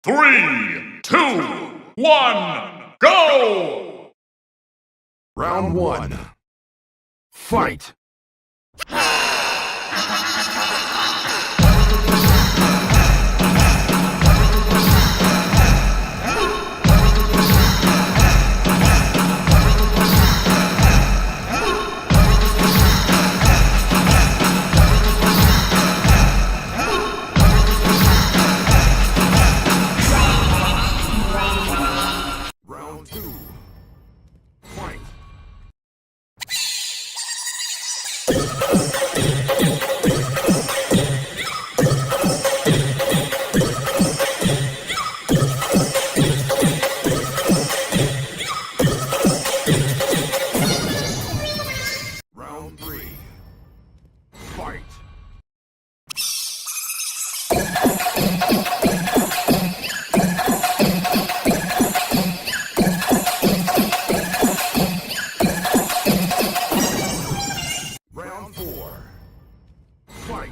3, 2, 1, go! Round 1. Fight! Round 2. Fight! Round 3. Fight! Round 4. Fight!